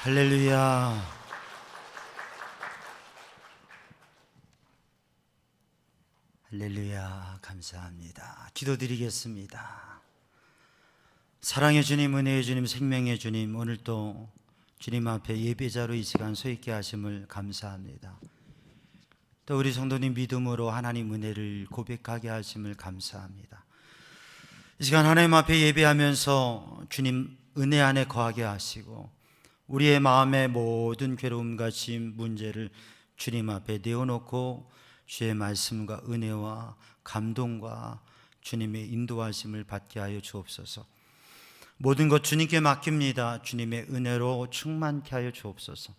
할렐루야. 할렐루야. 감사합니다. 기도드리겠습니다. 사랑의 주님, 은혜의 주님, 생명의 주님, 오늘도 주님 앞에 예배자로 이 시간 서 있게 하심을 감사합니다. 또 우리 성도님 믿음으로 하나님 은혜를 고백하게 하심을 감사합니다. 이 시간 하나님 앞에 예배하면서 주님 은혜 안에 거하게 하시고 우리의 마음의 모든 괴로움과 짐, 문제를 주님 앞에 내어놓고 주의 말씀과 은혜와 감동과 주님의 인도하심을 받게 하여 주옵소서. 모든 것 주님께 맡깁니다. 주님의 은혜로 충만케 하여 주옵소서.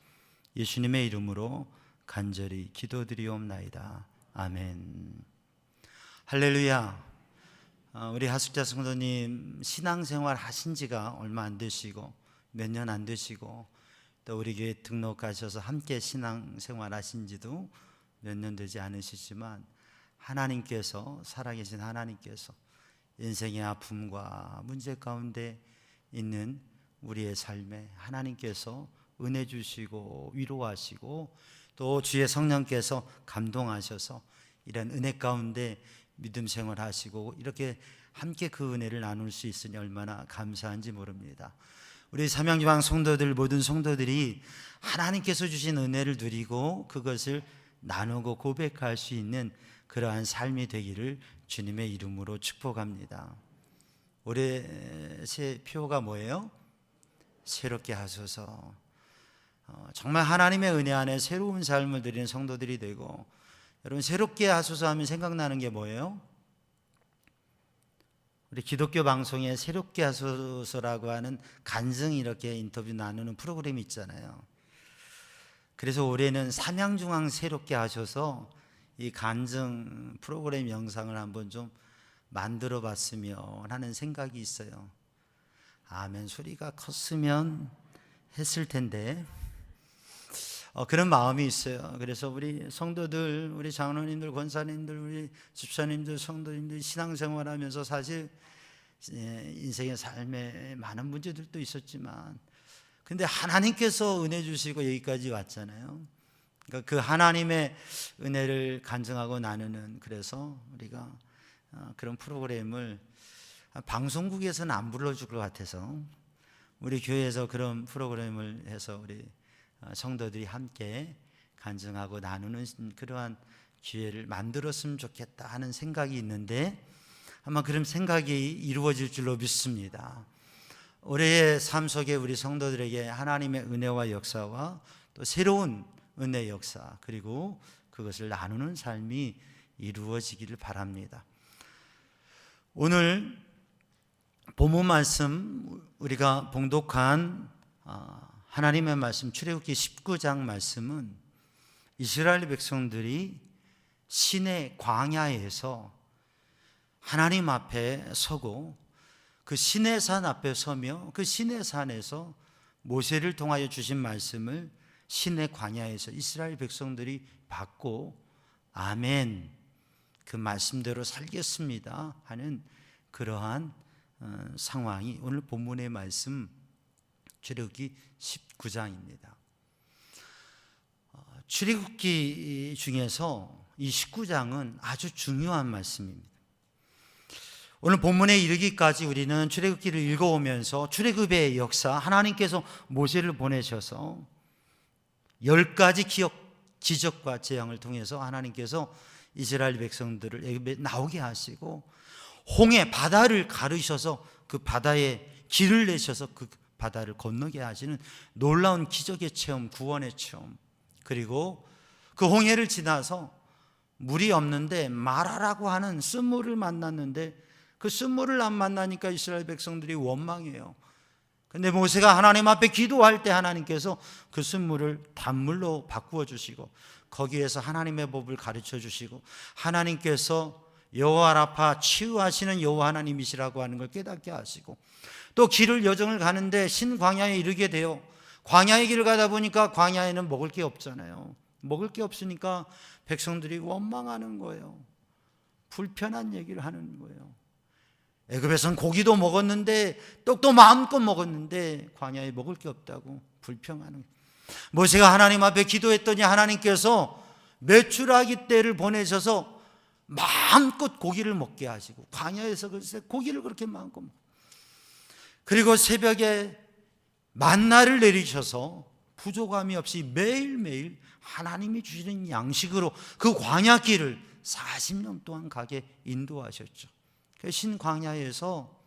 예수님의 이름으로 간절히 기도드리옵나이다. 아멘. 할렐루야. 우리 하숙자 성도님 신앙생활 하신 지가 얼마 안 되시고 몇 년 안 되시고 또 우리 교회 등록하셔서 함께 신앙생활 하신 지도 몇 년 되지 않으시지만 하나님께서, 살아계신 하나님께서 인생의 아픔과 문제 가운데 있는 우리의 삶에 하나님께서 은혜 주시고 위로하시고 또 주의 성령께서 감동하셔서 이런 은혜 가운데 믿음 생활하시고 이렇게 함께 그 은혜를 나눌 수 있으니 얼마나 감사한지 모릅니다. 우리 삼양지방 성도들, 모든 성도들이 하나님께서 주신 은혜를 누리고 그것을 나누고 고백할 수 있는 그러한 삶이 되기를 주님의 이름으로 축복합니다. 올해 새 표가 뭐예요? 새롭게 하소서. 정말 하나님의 은혜 안에 새로운 삶을 드리는 성도들이 되고, 여러분 새롭게 하소서 하면 생각나는 게 뭐예요? 우리 기독교 방송에 새롭게 하소서라고 하는 간증 이렇게 인터뷰 나누는 프로그램이 있잖아요. 그래서 올해는 삼양중앙 새롭게 하셔서 이 간증 프로그램 영상을 한번 좀 만들어 봤으면 하는 생각이 있어요. 아멘 소리가 컸으면 했을 텐데 그런 마음이 있어요. 그래서 우리 성도들, 우리 장로님들, 권사님들, 우리 집사님들, 성도님들 신앙생활하면서 사실 인생의 삶에 많은 문제들도 있었지만 근데 하나님께서 은혜 주시고 여기까지 왔잖아요. 그러니까 그 하나님의 은혜를 간증하고 나누는, 그래서 우리가 그런 프로그램을 방송국에서는 안 불러줄 것 같아서 우리 교회에서 그런 프로그램을 해서 우리 성도들이 함께 간증하고 나누는 그러한 기회를 만들었으면 좋겠다 하는 생각이 있는데 아마 그런 생각이 이루어질 줄로 믿습니다. 올해의 삶 속에 우리 성도들에게 하나님의 은혜와 역사와 또 새로운 은혜의 역사, 그리고 그것을 나누는 삶이 이루어지기를 바랍니다. 오늘 본문 말씀, 우리가 봉독한 하나님의 말씀 출애굽기 19장 말씀은 이스라엘 백성들이 시내 광야에서 하나님 앞에 서고 그 시내산 앞에 서며 그 시내산에서 모세를 통하여 주신 말씀을 시내 광야에서 이스라엘 백성들이 받고 아멘 그 말씀대로 살겠습니다 하는 그러한 상황이 오늘 본문의 말씀 출애굽기 19장입니다. 출애굽기 중에서 이 19장은 아주 중요한 말씀입니다. 오늘 본문에 이르기까지 우리는 출애굽기를 읽어오면서 출애굽의 역사, 하나님께서 모세를 보내셔서 10가지 기적과 재앙을 통해서 하나님께서 이스라엘 백성들을 애굽에 나오게 하시고 홍해 바다를 가르셔서 그 바다에 길을 내셔서 그 바다를 건너게 하시는 놀라운 기적의 체험, 구원의 체험, 그리고 그 홍해를 지나서 물이 없는데 마라라고 하는 쓴물을 만났는데 그 쓴물을 안 만나니까 이스라엘 백성들이 원망해요. 근데 모세가 하나님 앞에 기도할 때 하나님께서 그 쓴물을 단물로 바꾸어 주시고 거기에서 하나님의 법을 가르쳐 주시고 하나님께서 여호와 라파 치유하시는 여호와 하나님이시라고 하는 걸 깨닫게 하시고 또 길을 여정을 가는데 신광야에 이르게 돼요. 광야의 길을 가다 보니까 광야에는 먹을 게 없잖아요. 먹을 게 없으니까 백성들이 원망하는 거예요. 불편한 얘기를 하는 거예요. 애굽에선 고기도 먹었는데 떡도 마음껏 먹었는데 광야에 먹을 게 없다고 불평하는 거예요. 모세가 하나님 앞에 기도했더니 하나님께서 메추라기 떼를 보내셔서 마음껏 고기를 먹게 하시고 광야에서 글쎄 고기를 그렇게 마음껏 먹고, 그리고 새벽에 만나를 내리셔서 부족함이 없이 매일매일 하나님이 주시는 양식으로 그 광야길을 40년 동안 가게 인도하셨죠. 그 신광야에서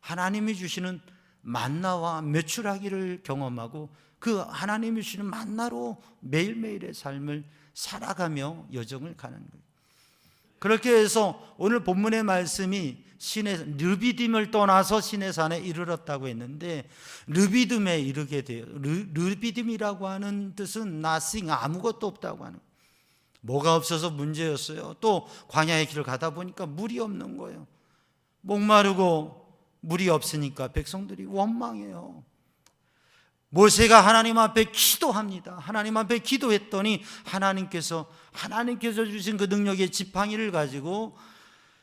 하나님이 주시는 만나와 메추라기를 경험하고 그 하나님이 주시는 만나로 매일매일의 삶을 살아가며 여정을 가는 거예요. 그렇게 해서 오늘 본문의 말씀이 르비딤을 떠나서 시내산에 이르렀다고 했는데, 르비딤에 이르게 돼요. 르비딤이라고 하는 뜻은 nothing, 아무것도 없다고 하는 거예요. 뭐가 없어서 문제였어요. 또 광야의 길을 가다 보니까 물이 없는 거예요. 목마르고 물이 없으니까 백성들이 원망해요. 모세가 하나님 앞에 기도합니다. 하나님 앞에 기도했더니 하나님께서 주신 그 능력의 지팡이를 가지고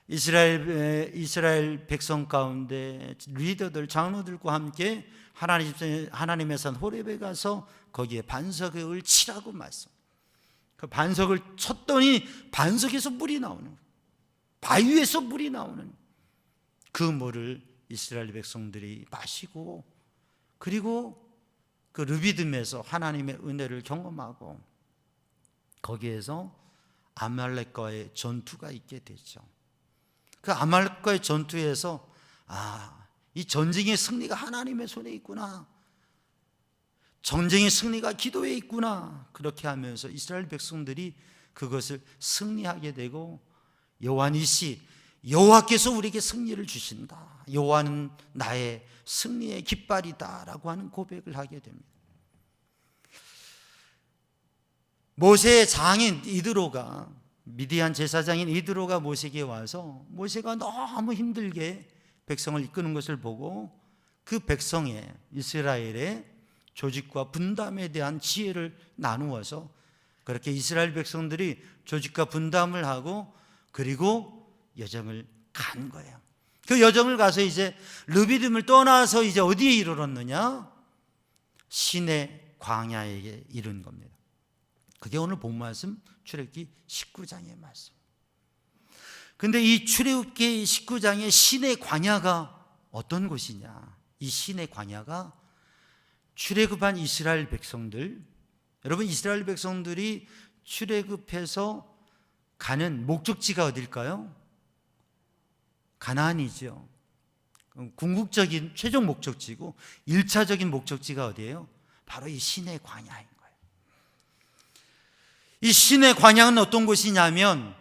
이스라엘 백성 가운데 리더들, 장로들과 함께 하나님의 산 호렙에 가서 거기에 반석을 치라고 말씀. 그 반석을 쳤더니 반석에서 물이 나오는 거예요. 바위에서 물이 나오는 그 물을 이스라엘 백성들이 마시고, 그리고 그 르비딤에서 하나님의 은혜를 경험하고 거기에서 아말렉과의 전투가 있게 되죠. 그 아말렉과의 전투에서 이 전쟁의 승리가 하나님의 손에 있구나, 전쟁의 승리가 기도에 있구나, 그렇게 하면서 이스라엘 백성들이 그것을 승리하게 되고, 여호와 니시, 여호와께서 우리에게 승리를 주신다, 여호와는 나의 승리의 깃발이다 라고 하는 고백을 하게 됩니다. 모세의 장인 이드로가, 미디안 제사장인 이드로가 모세에게 와서 모세가 너무 힘들게 백성을 이끄는 것을 보고 그 백성의, 이스라엘의 조직과 분담에 대한 지혜를 나누어서 그렇게 이스라엘 백성들이 조직과 분담을 하고 그리고 여정을 간 거예요. 그 여정을 가서 이제 르비딤을 떠나서 이제 어디에 이르렀느냐? 시내 광야에 이른 겁니다. 그게 오늘 본 말씀 출애굽기 19장의 말씀. 근데 이 출애굽기 19장의 시내 광야가 어떤 곳이냐? 이 시내 광야가 출애굽한 이스라엘 백성들, 여러분 이스라엘 백성들이 출애굽해서 가는 목적지가 어딜까요? 가나안이죠. 궁극적인 최종 목적지고 1차적인 목적지가 어디예요? 바로 이 시내 광야인 거예요. 이 시내 광야는 어떤 곳이냐면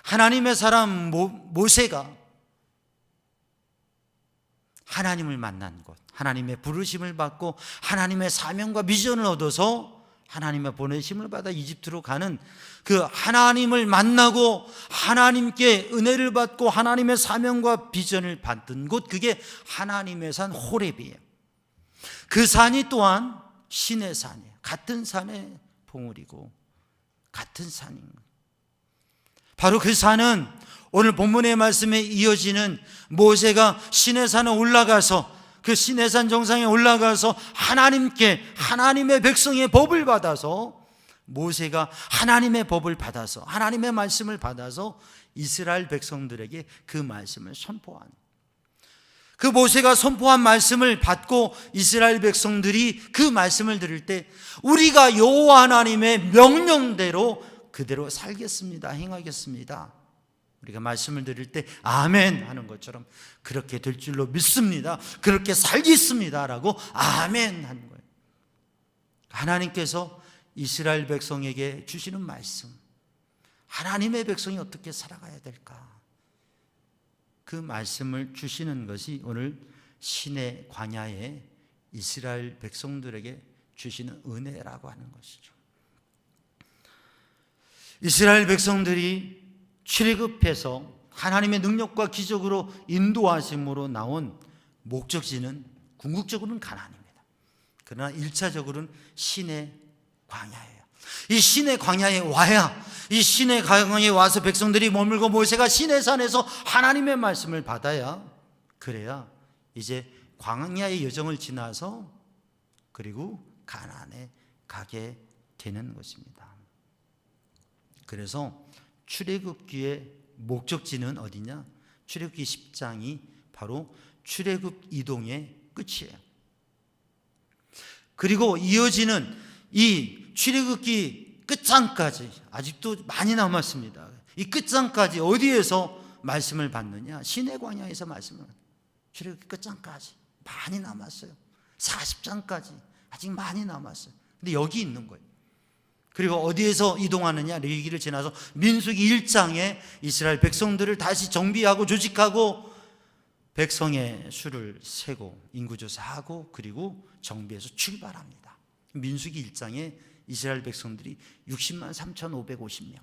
하나님의 사람 모세가 하나님을 만난 곳, 하나님의 부르심을 받고 하나님의 사명과 비전을 얻어서 하나님의 보내심을 받아 이집트로 가는 그 하나님을 만나고 하나님께 은혜를 받고 하나님의 사명과 비전을 받은 곳, 그게 하나님의 산 호렙이에요. 그 산이 또한 신의 산이에요. 같은 산의 봉우리고 같은 산인 거예요. 바로 그 산은 오늘 본문의 말씀에 이어지는 모세가 신의 산에 올라가서 그 시내산 정상에 올라가서 하나님의 백성의 법을 받아서, 모세가 하나님의 법을 받아서 하나님의 말씀을 받아서 이스라엘 백성들에게 그 말씀을 선포한, 그 모세가 선포한 말씀을 받고 이스라엘 백성들이 그 말씀을 들을 때 우리가 여호와 하나님의 명령대로 그대로 살겠습니다, 행하겠습니다, 우리가 말씀을 드릴 때 아멘 하는 것처럼 그렇게 될 줄로 믿습니다, 그렇게 살겠습니다 라고 아멘 하는 거예요. 하나님께서 이스라엘 백성에게 주시는 말씀, 하나님의 백성이 어떻게 살아가야 될까, 그 말씀을 주시는 것이 오늘 시내 광야에 이스라엘 백성들에게 주시는 은혜라고 하는 것이죠. 이스라엘 백성들이 출애굽해서 하나님의 능력과 기적으로 인도하심으로 나온 목적지는 궁극적으로는 가나안입니다. 그러나 1차적으로는 시내 광야예요. 이 시내 광야에 와야, 이 시내 광야에 와서 백성들이 머물고 모세가 시내산에서 하나님의 말씀을 받아야 그래야 이제 광야의 여정을 지나서 그리고 가나안에 가게 되는 것입니다. 그래서 출애굽기의 목적지는 어디냐? 출애굽기 10장이 바로 출애굽 이동의 끝이에요. 그리고 이어지는 이 출애굽기 끝장까지 아직도 많이 남았습니다. 이 끝장까지 어디에서 말씀을 받느냐? 시내 광야에서 말씀을 받느냐? 출애굽기 끝장까지 많이 남았어요. 40장까지 아직 많이 남았어요. 근데 여기 있는 거예요. 그리고 어디에서 이동하느냐? 레위기를 지나서 민수기 1장에 이스라엘 백성들을 다시 정비하고 조직하고 백성의 수를 세고 인구조사하고 그리고 정비해서 출발합니다. 민수기 1장에 이스라엘 백성들이 60만 3,550명,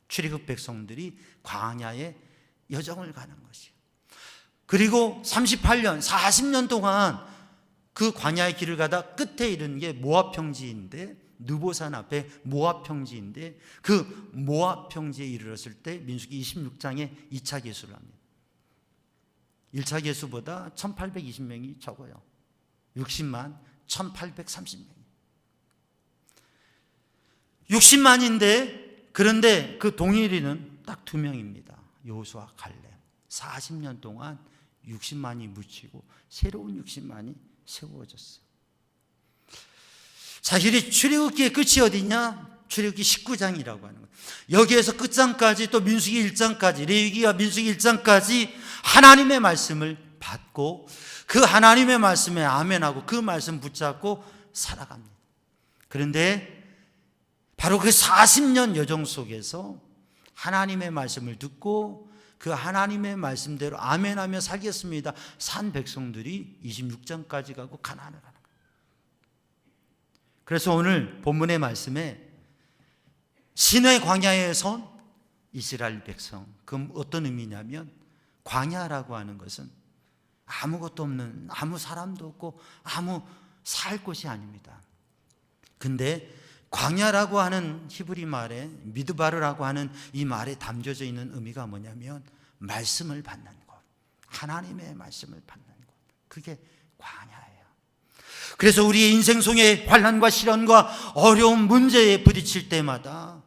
출애굽 백성들이 광야에 여정을 가는 것이에요. 그리고 38년 40년 동안 그 광야의 길을 가다 끝에 이른 게 모압 평지인데, 느보산 앞에 모압 평지인데, 그 모압 평지에 이르렀을 때 민수기 26장에 2차 계수를 합니다. 1차 계수보다 1820명이 적어요. 60만 1830명. 60만인데 그런데 그 동일인은 딱 2명입니다. 여호수아 갈렙. 40년 동안 60만이 묻히고 새로운 60만이 세워졌어요. 자, 이 출애굽기의 끝이 어디냐? 출애굽기 19장이라고 하는 거예요. 여기에서 끝장까지 또 민수기 1장까지, 레위기와 민수기 1장까지 하나님의 말씀을 받고 그 하나님의 말씀에 아멘하고 그 말씀 붙잡고 살아갑니다. 그런데 바로 그 40년 여정 속에서 하나님의 말씀을 듣고 그 하나님의 말씀대로 아멘하며 살겠습니다 산 백성들이 26장까지 가고 가나안을 가는 거예요. 그래서 오늘 본문의 말씀에 시내 광야에 선 이스라엘 백성, 그 어떤 의미냐면 광야라고 하는 것은 아무것도 없는, 아무 사람도 없고 아무 살 곳이 아닙니다. 근데 광야라고 하는 히브리 말에 미드바르라고 하는 이 말에 담겨져 있는 의미가 뭐냐면 말씀을 받는 곳, 하나님의 말씀을 받는 곳, 그게 광야예요. 그래서 우리의 인생 속에 환난과 시련과 어려운 문제에 부딪힐 때마다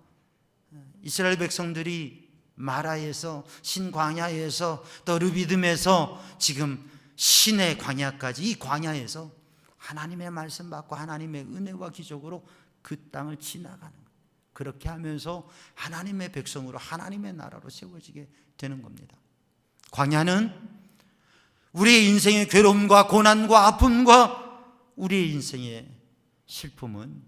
이스라엘 백성들이 마라에서 신광야에서 또 르비딤에서 지금 신의 광야까지 이 광야에서 하나님의 말씀 받고 하나님의 은혜와 기적으로 그 땅을 지나가는 거예요. 그렇게 하면서 하나님의 백성으로 하나님의 나라로 세워지게 되는 겁니다. 광야는 우리의 인생의 괴로움과 고난과 아픔과 우리의 인생의 슬픔은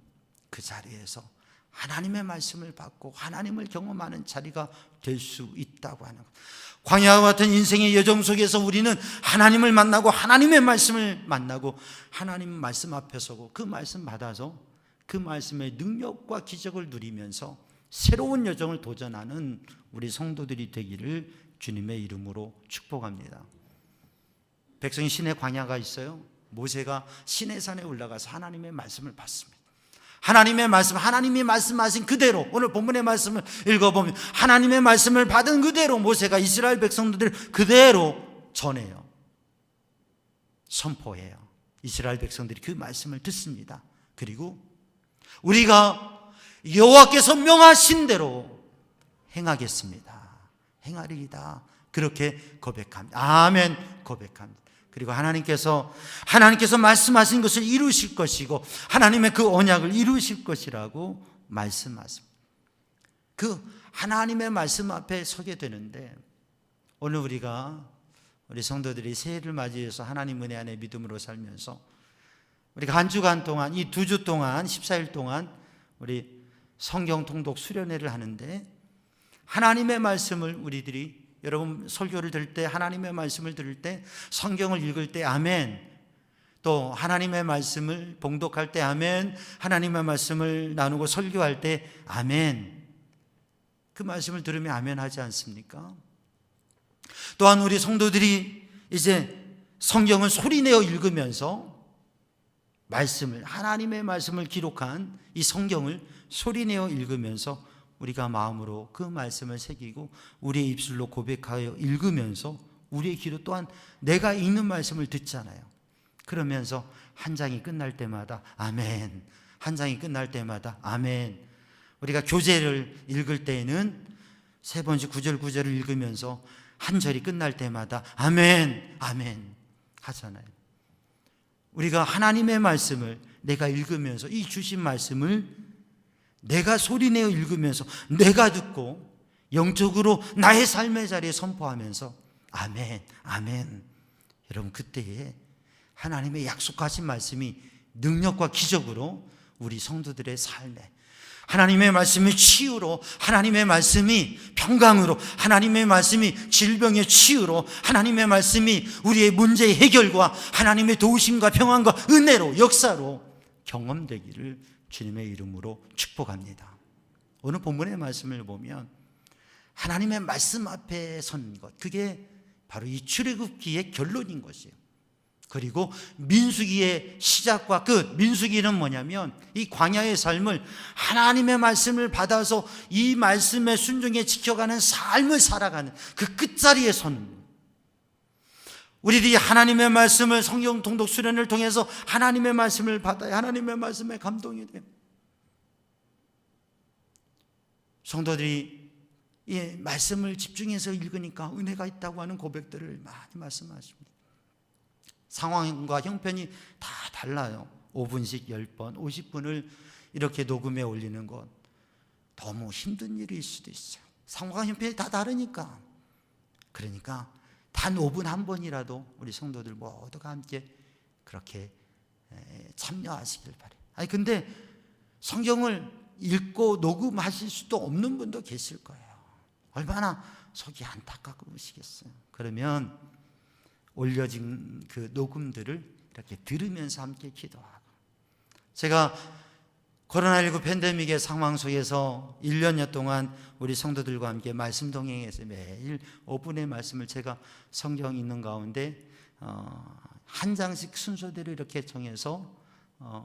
그 자리에서 하나님의 말씀을 받고 하나님을 경험하는 자리가 될 수 있다고 하는 것. 광야와 같은 인생의 여정 속에서 우리는 하나님을 만나고 하나님의 말씀을 만나고 하나님 말씀 앞에 서고 그 말씀 받아서 그 말씀의 능력과 기적을 누리면서 새로운 여정을 도전하는 우리 성도들이 되기를 주님의 이름으로 축복합니다. 백성이 시내 광야가 있어요. 모세가 시내산에 올라가서 하나님의 말씀을 받습니다. 하나님의 말씀, 하나님이 말씀하신 그대로, 오늘 본문의 말씀을 읽어보면 하나님의 말씀을 받은 그대로 모세가 이스라엘 백성들 그대로 전해요. 선포해요. 이스라엘 백성들이 그 말씀을 듣습니다. 그리고 우리가 여호와께서 명하신 대로 행하겠습니다, 행하리이다, 그렇게 고백합니다. 아멘 고백합니다. 그리고 하나님께서 말씀하신 것을 이루실 것이고 하나님의 그 언약을 이루실 것이라고 말씀하십니다. 그 하나님의 말씀 앞에 서게 되는데, 오늘 우리 성도들이 새해를 맞이해서 하나님 은혜 안에 믿음으로 살면서 우리가 한 주간 동안, 이 2주 동안 14일 동안 우리 성경 통독 수련회를 하는데, 하나님의 말씀을 우리들이, 여러분 설교를 들을 때, 하나님의 말씀을 들을 때, 성경을 읽을 때 아멘, 또 하나님의 말씀을 봉독할 때 아멘, 하나님의 말씀을 나누고 설교할 때 아멘, 그 말씀을 들으면 아멘 하지 않습니까? 또한 우리 성도들이 이제 성경을 소리내어 읽으면서 말씀을, 하나님의 말씀을 기록한 이 성경을 소리내어 읽으면서 우리가 마음으로 그 말씀을 새기고 우리의 입술로 고백하여 읽으면서 우리의 귀로 또한 내가 읽는 말씀을 듣잖아요. 그러면서 한 장이 끝날 때마다 아멘, 한 장이 끝날 때마다 아멘. 우리가 교재를 읽을 때에는 세 번씩 구절 구절을 읽으면서 한 절이 끝날 때마다 아멘, 아멘 하잖아요. 우리가 하나님의 말씀을 내가 읽으면서 이 주신 말씀을 내가 소리내어 읽으면서 내가 듣고 영적으로 나의 삶의 자리에 선포하면서 아멘, 아멘. 여러분, 그때에 하나님의 약속하신 말씀이 능력과 기적으로 우리 성도들의 삶에, 하나님의 말씀이 치유로, 하나님의 말씀이 평강으로, 하나님의 말씀이 질병의 치유로, 하나님의 말씀이 우리의 문제의 해결과 하나님의 도우심과 평안과 은혜로, 역사로 경험되기를 주님의 이름으로 축복합니다. 오늘 본문의 말씀을 보면 하나님의 말씀 앞에 선 것, 그게 바로 이 출애굽기의 결론인 것이에요. 그리고 민수기의 시작과 끝, 민수기는 뭐냐면 이 광야의 삶을 하나님의 말씀을 받아서 이 말씀에 순종해 지켜가는 삶을 살아가는 그 끝자리에 선, 우리들이 하나님의 말씀을 성경 통독 수련을 통해서 하나님의 말씀을 받아야 하나님의 말씀에 감동이 돼요. 성도들이 이 말씀을 집중해서 읽으니까 은혜가 있다고 하는 고백들을 많이 말씀하십니다. 상황과 형편이 다 달라요. 5분씩 10번, 50분을 이렇게 녹음해 올리는 것 너무 힘든 일일 수도 있어요. 상황과 형편이 다 다르니까. 그러니까 단 5분 한 번이라도 우리 성도들 모두가 함께 그렇게 참여하시길 바래요. 아니 근데 성경을 읽고 녹음하실 수도 없는 분도 계실 거예요. 얼마나 속이 안타까우시겠어요. 그러면 올려진 그 녹음들을 이렇게 들으면서 함께 기도하고, 제가 코로나19 팬데믹의 상황 속에서 1년여 동안 우리 성도들과 함께 말씀 동행해서 매일 5분의 말씀을 제가 성경 읽는 가운데 한 장씩 순서대로 이렇게 정해서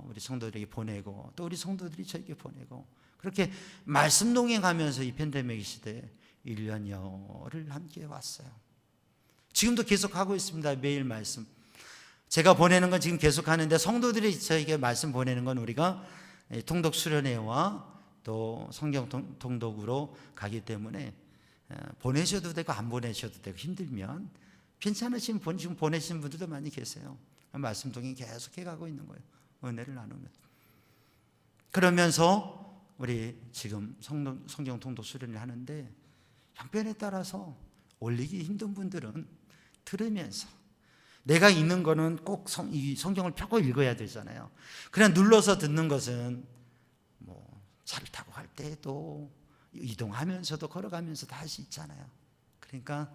우리 성도들에게 보내고, 또 우리 성도들이 저에게 보내고, 그렇게 말씀 동행하면서 이 팬데믹 시대에 1년여를 함께 왔어요. 지금도 계속하고 있습니다. 매일 말씀 제가 보내는 건 지금 계속하는데, 성도들이 저에게 말씀 보내는 건 우리가 통독 수련회와 또 성경 통독으로 가기 때문에 보내셔도 되고 안 보내셔도 되고, 힘들면 괜찮으신 분, 지금 보내신 분들도 많이 계세요. 말씀 동행 계속해 가고 있는 거예요. 은혜를 나누면. 그러면서 우리 지금 성경 통독 수련을 하는데, 형편에 따라서 올리기 힘든 분들은 들으면서, 내가 읽는 거는 꼭 이 성경을 펴고 읽어야 되잖아요. 그냥 눌러서 듣는 것은 뭐 차를 타고 갈 때도 이동하면서도 걸어가면서도 할 수 있잖아요. 그러니까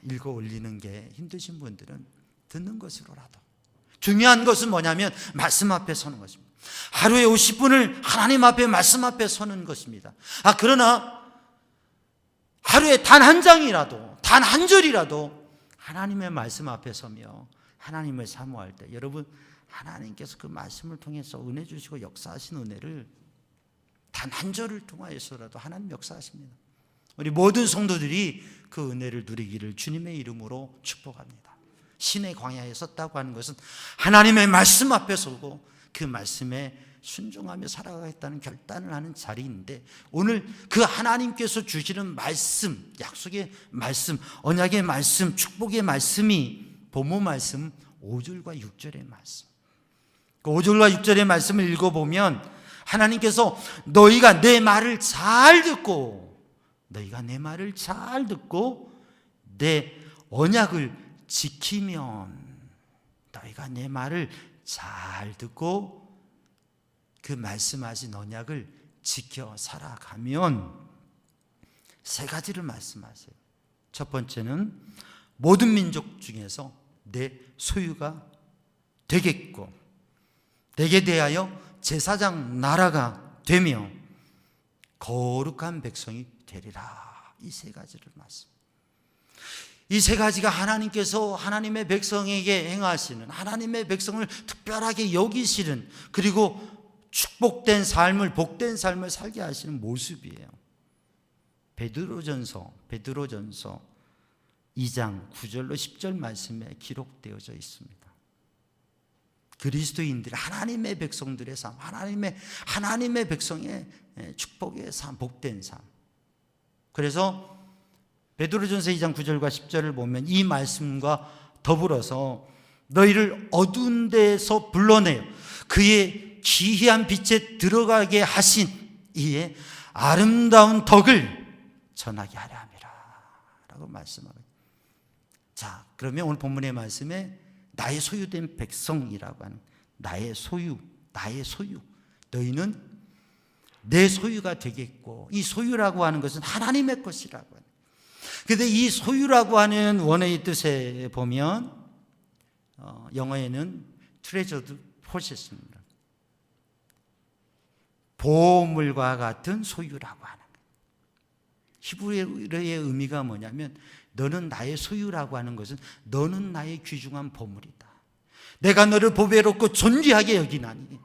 읽어 올리는 게 힘드신 분들은 듣는 것으로라도. 중요한 것은 뭐냐면 말씀 앞에 서는 것입니다. 하루에 50분을 하나님 앞에 말씀 앞에 서는 것입니다. 그러나 하루에 단 한 장이라도, 단 한 절이라도 하나님의 말씀 앞에 서며 하나님을 사모할 때, 여러분, 하나님께서 그 말씀을 통해서 은혜 주시고 역사하신 은혜를 단 한 절을 통하여서라도 하나님 역사하십니다. 우리 모든 성도들이 그 은혜를 누리기를 주님의 이름으로 축복합니다. 신의 광야에 섰다고 하는 것은 하나님의 말씀 앞에 서고 그 말씀에 순종하며 살아가겠다는 결단을 하는 자리인데, 오늘 그 하나님께서 주시는 말씀, 약속의 말씀, 언약의 말씀, 축복의 말씀이 본문 말씀 5절과 6절의 말씀. 그 5절과 6절의 말씀을 읽어보면 하나님께서 너희가 내 말을 잘 듣고, 너희가 내 말을 잘 듣고 내 언약을 지키면, 너희가 내 말을 잘 듣고 그 말씀하신 언약을 지켜 살아가면, 세 가지를 말씀하세요. 첫 번째는 모든 민족 중에서 내 소유가 되겠고, 내게 대하여 제사장 나라가 되며 거룩한 백성이 되리라. 이 세 가지를 말씀. 이 세 가지가 하나님께서 하나님의 백성에게 행하시는, 하나님의 백성을 특별하게 여기시는, 그리고 축복된 삶을, 복된 삶을 살게 하시는 모습이에요. 베드로전서 2장 9절로 10절 말씀에 기록되어져 있습니다. 그리스도인들, 하나님의 백성들의 삶, 하나님의 백성의 축복의 삶, 복된 삶. 그래서 베드로전서 2장 9절과 10절을 보면 이 말씀과 더불어서 너희를 어두운 데에서 불러내어 그의 기이한 빛에 들어가게 하신 이의 아름다운 덕을 전하게 하려 함이라 라고 말씀합니다. 자, 그러면 오늘 본문의 말씀에 나의 소유된 백성이라고 하는, 나의 소유, 너희는 내 소유가 되겠고, 이 소유라고 하는 것은 하나님의 것이라고 하는. 그런데 이 소유라고 하는 원어의 뜻에 보면 영어에는 treasured possession입니다. 보물과 같은 소유라고 하는 거예요. 히브리어의 의미가 뭐냐면 너는 나의 소유라고 하는 것은 너는 나의 귀중한 보물이다. 내가 너를 보배롭고 존귀하게 여기나니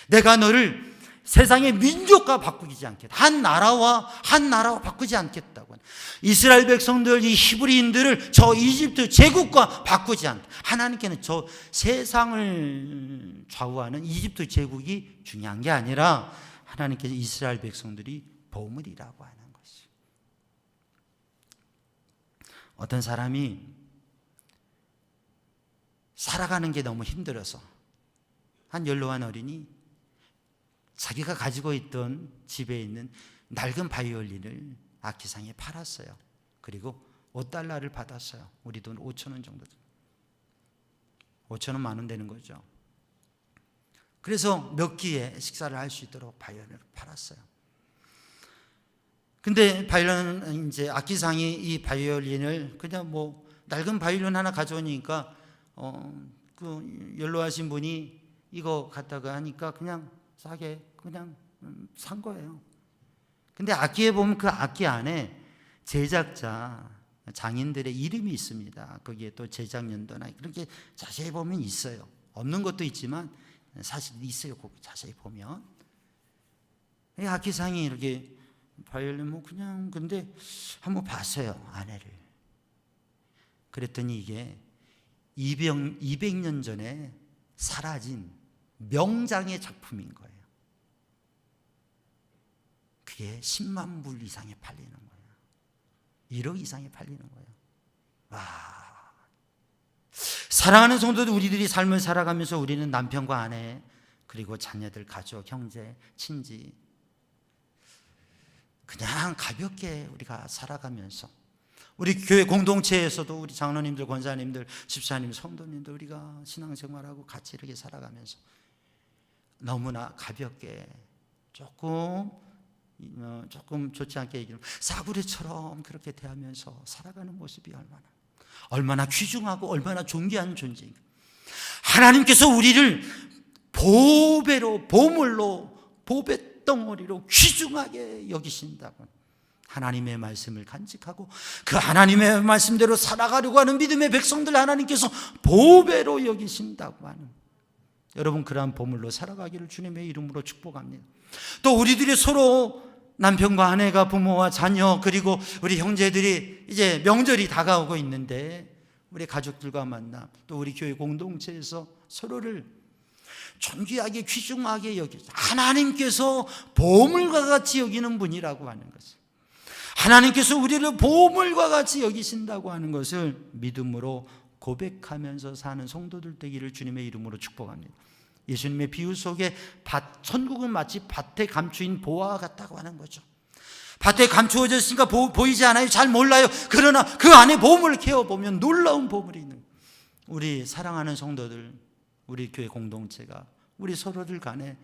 내가 너를 세상의 민족과 바꾸지 않겠다. 한 나라와 바꾸지 않겠다고. 이스라엘 백성들, 이 히브리인들을 저 이집트 제국과 바꾸지 않다. 하나님께는 저 세상을 좌우하는 이집트 제국이 중요한 게 아니라 하나님께서 이스라엘 백성들이 보물이라고 하는 것이. 어떤 사람이 살아가는 게 너무 힘들어서 한 연로한 어린이 자기가 가지고 있던 집에 있는 낡은 바이올린을 악기상에 팔았어요. 그리고 $5를 받았어요. 우리 돈 5,000원 정도. 5,000원 만 원 되는 거죠. 그래서 몇 끼에 식사를 할 수 있도록 바이올린을 팔았어요. 근데 바이올린, 이제 악기상이 이 바이올린을 그냥 뭐 낡은 바이올린 하나 가져오니까 그 연로하신 분이 이거 갖다가 하니까 그냥 싸게 그냥 산 거예요. 근데 악기에 보면 그 악기 안에 제작자, 장인들의 이름이 있습니다. 거기에 또 제작 연도나 그렇게 자세히 보면 있어요. 없는 것도 있지만 사실 있어요. 자세히 보면. 이 악기상이 이렇게 바이올린 뭐 그냥 근데 한번 봤어요. 안에를. 그랬더니 이게 200년 전에 사라진 명장의 작품인 거예요. 그게 10만 불 이상에 팔리는 거예요. 1억 이상에 팔리는 거예요. 와. 사랑하는 성도들, 우리들이 삶을 살아가면서 우리는 남편과 아내, 그리고 자녀들, 가족, 형제, 친지 그냥 가볍게 우리가 살아가면서 우리 교회 공동체에서도 우리 장로님들, 권사님들, 집사님, 성도님들 우리가 신앙생활하고 같이 이렇게 살아가면서 너무나 가볍게 조금 좋지 않게 얘기하면 싸구려처럼 그렇게 대하면서 살아가는 모습이 얼마나 귀중하고 얼마나 존귀한 존재인가. 하나님께서 우리를 보배로, 보물로, 보배덩어리로 귀중하게 여기신다고. 하나님의 말씀을 간직하고 그 하나님의 말씀대로 살아가려고 하는 믿음의 백성들 하나님께서 보배로 여기신다고 하는, 여러분 그러한 보물로 살아가기를 주님의 이름으로 축복합니다. 또 우리들이 서로 남편과 아내가, 부모와 자녀, 그리고 우리 형제들이 이제 명절이 다가오고 있는데 우리 가족들과 만나, 또 우리 교회 공동체에서 서로를 존귀하게 귀중하게 여기죠. 하나님께서 보물과 같이 여기는 분이라고 하는 것을, 하나님께서 우리를 보물과 같이 여기신다고 하는 것을 믿음으로 고백하면서 사는 성도들 되기를 주님의 이름으로 축복합니다. 예수님의 비유 속에 천국은 마치 밭에 감추인 보화와 같다고 하는 거죠. 밭에 감추어져 있으니까 보이지 않아요. 잘 몰라요. 그러나 그 안에 보물을 캐어보면 놀라운 보물이 있는, 우리 사랑하는 성도들, 우리 교회 공동체가 우리 서로들 간에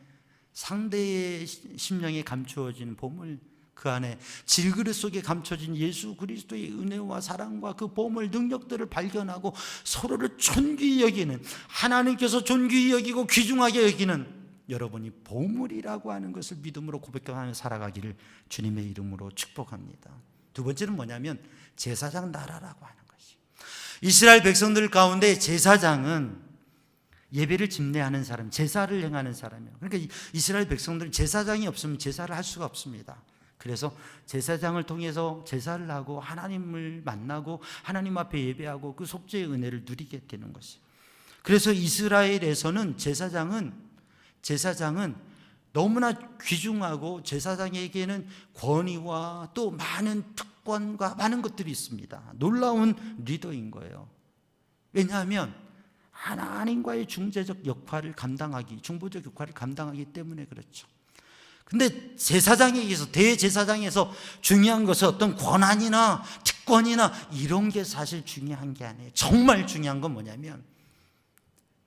상대의 심령에 감추어진 보물, 그 안에 질그릇 속에 감춰진 예수 그리스도의 은혜와 사랑과 그 보물 능력들을 발견하고 서로를 존귀히 여기는, 하나님께서 존귀히 여기고 귀중하게 여기는 여러분이 보물이라고 하는 것을 믿음으로 고백하며 살아가기를 주님의 이름으로 축복합니다. 두 번째는 뭐냐면 제사장 나라라고 하는 것이, 이스라엘 백성들 가운데 제사장은 예배를 집례하는 사람, 제사를 행하는 사람이에요. 그러니까 이스라엘 백성들은 제사장이 없으면 제사를 할 수가 없습니다. 그래서 제사장을 통해서 제사를 하고 하나님을 만나고 하나님 앞에 예배하고 그 속죄의 은혜를 누리게 되는 것이. 그래서 이스라엘에서는 제사장은 너무나 귀중하고 제사장에게는 권위와 또 많은 특권과 많은 것들이 있습니다. 놀라운 리더인 거예요. 왜냐하면 하나님과의 중보적 역할을 감당하기 때문에 그렇죠. 근데 제사장에게서, 대제사장에서 중요한 것은 어떤 권한이나 특권이나 이런 게 사실 중요한 게 아니에요. 정말 중요한 건 뭐냐면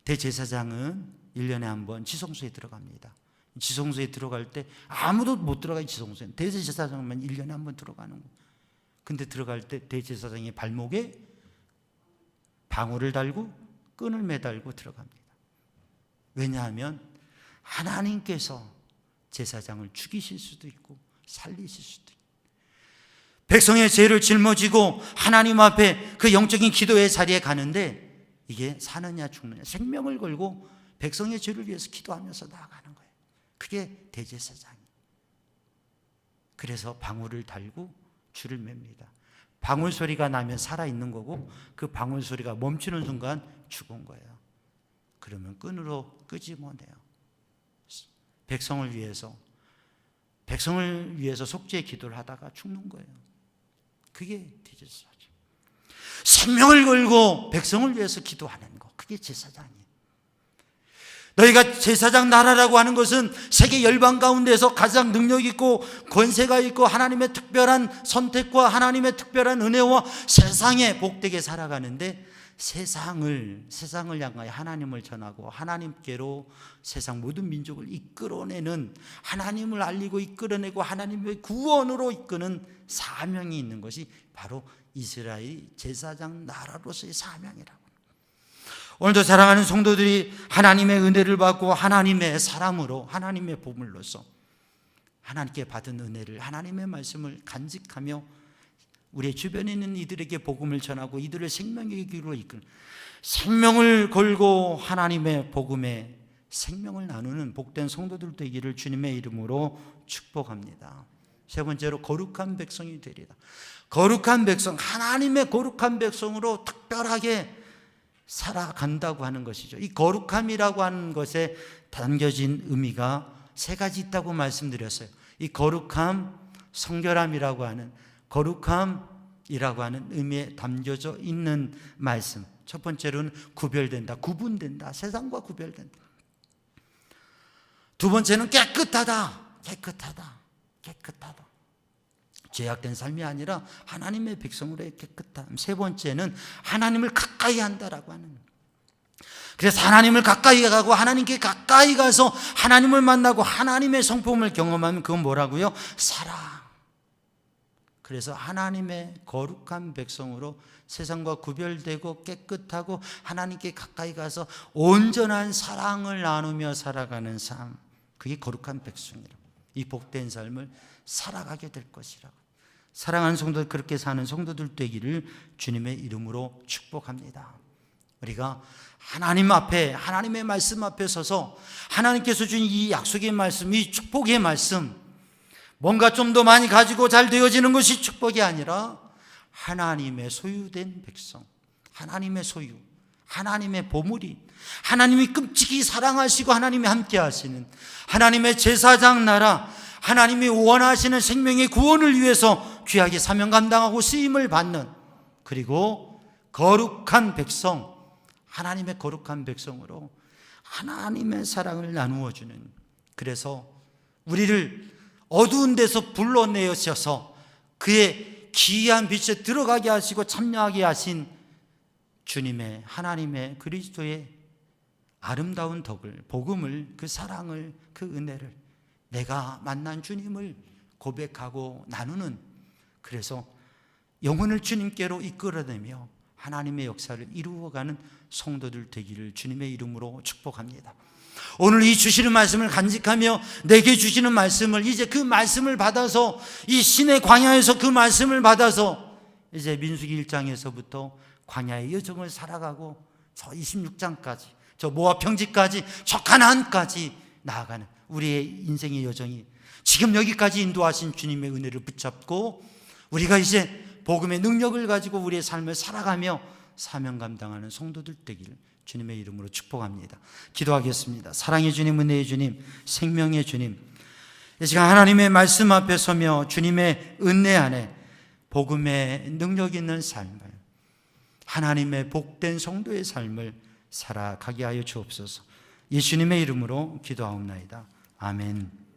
대제사장은 1년에 한 번 지성소에 들어갑니다. 지성소에 들어갈 때 아무도 못 들어가요. 지성소에 대제사장만 1년에 한 번 들어가는 거예요. 근데 들어갈 때 대제사장의 발목에 방울을 달고 끈을 매달고 들어갑니다. 왜냐하면 하나님께서 제사장을 죽이실 수도 있고 살리실 수도 있고, 백성의 죄를 짊어지고 하나님 앞에 그 영적인 기도의 자리에 가는데 이게 사느냐 죽느냐, 생명을 걸고 백성의 죄를 위해서 기도하면서 나아가는 거예요. 그게 대제사장이에요. 그래서 방울을 달고 줄을 맵니다. 방울 소리가 나면 살아있는 거고, 그 방울 소리가 멈추는 순간 죽은 거예요. 그러면 끈으로 끄집어내요. 백성을 위해서 속죄의 기도를 하다가 죽는 거예요. 그게 대제사장. 생명을 걸고 백성을 위해서 기도하는 거, 그게 제사장이에요. 너희가 제사장 나라라고 하는 것은 세계 열방 가운데서 가장 능력 있고 권세가 있고 하나님의 특별한 선택과 하나님의 특별한 은혜와 세상에 복되게 살아가는데, 세상을 향하여 하나님을 전하고 하나님께로 세상 모든 민족을 이끌어내는, 하나님을 알리고 이끌어내고 하나님의 구원으로 이끄는 사명이 있는 것이 바로 이스라엘 제사장 나라로서의 사명이라고. 오늘도 사랑하는 성도들이 하나님의 은혜를 받고 하나님의 사람으로, 하나님의 보물로서 하나님께 받은 은혜를, 하나님의 말씀을 간직하며 우리 주변에 있는 이들에게 복음을 전하고 이들을 생명의 길로 이끄는, 생명을 걸고 하나님의 복음에 생명을 나누는 복된 성도들 되기를 주님의 이름으로 축복합니다. 세 번째로 거룩한 백성이 되리라. 거룩한 백성, 하나님의 거룩한 백성으로 특별하게 살아간다고 하는 것이죠. 이 거룩함이라고 하는 것에 담겨진 의미가 세 가지 있다고 말씀드렸어요. 이 거룩함, 성결함이라고 하는, 거룩함이라고 하는 의미에 담겨져 있는 말씀. 첫 번째로는 구별된다, 구분된다, 세상과 구별된다. 두 번째는 깨끗하다. 죄악된 삶이 아니라 하나님의 백성으로의 깨끗함. 세 번째는 하나님을 가까이 한다라고 하는. 그래서 하나님을 가까이 가고 하나님께 가까이 가서 하나님을 만나고 하나님의 성품을 경험하면 그건 뭐라고요? 사랑. 그래서 하나님의 거룩한 백성으로 세상과 구별되고 깨끗하고 하나님께 가까이 가서 온전한 사랑을 나누며 살아가는 삶, 그게 거룩한 백성이라고. 이 복된 삶을 살아가게 될 것이라고. 사랑하는 성도들, 그렇게 사는 성도들 되기를 주님의 이름으로 축복합니다. 우리가 하나님 앞에, 하나님의 말씀 앞에 서서 하나님께서 주신 이 약속의 말씀, 이 축복의 말씀, 뭔가 좀 더 많이 가지고 잘 되어지는 것이 축복이 아니라 하나님의 소유된 백성, 하나님의 소유, 하나님의 보물이, 하나님이 끔찍이 사랑하시고 하나님이 함께 하시는 하나님의 제사장 나라, 하나님이 원하시는 생명의 구원을 위해서 귀하게 사명 감당하고 쓰임을 받는, 그리고 거룩한 백성, 하나님의 거룩한 백성으로 하나님의 사랑을 나누어 주는, 그래서 우리를 어두운 데서 불러내셔서 그의 기이한 빛에 들어가게 하시고 참여하게 하신 주님의, 하나님의 그리스도의 아름다운 덕을, 복음을, 그 사랑을, 그 은혜를 내가 만난 주님을 고백하고 나누는, 그래서 영혼을 주님께로 이끌어내며 하나님의 역사를 이루어가는 성도들 되기를 주님의 이름으로 축복합니다. 오늘 이 주시는 말씀을 간직하며 내게 주시는 말씀을, 이제 그 말씀을 받아서 이 신의 광야에서 그 말씀을 받아서 이제 민수기 1장에서부터 광야의 여정을 살아가고 저 26장까지, 저 모압 평지까지, 저 가나안까지 나아가는 우리의 인생의 여정이 지금 여기까지 인도하신 주님의 은혜를 붙잡고 우리가 이제 복음의 능력을 가지고 우리의 삶을 살아가며 사명 감당하는 성도들 되기를 주님의 이름으로 축복합니다. 기도하겠습니다. 사랑의 주님, 은혜의 주님, 생명의 주님, 이 시간 하나님의 말씀 앞에 서며 주님의 은혜 안에 복음의 능력 있는 삶을, 하나님의 복된 성도의 삶을 살아가게 하여 주옵소서. 예수님의 이름으로 기도하옵나이다. 아멘.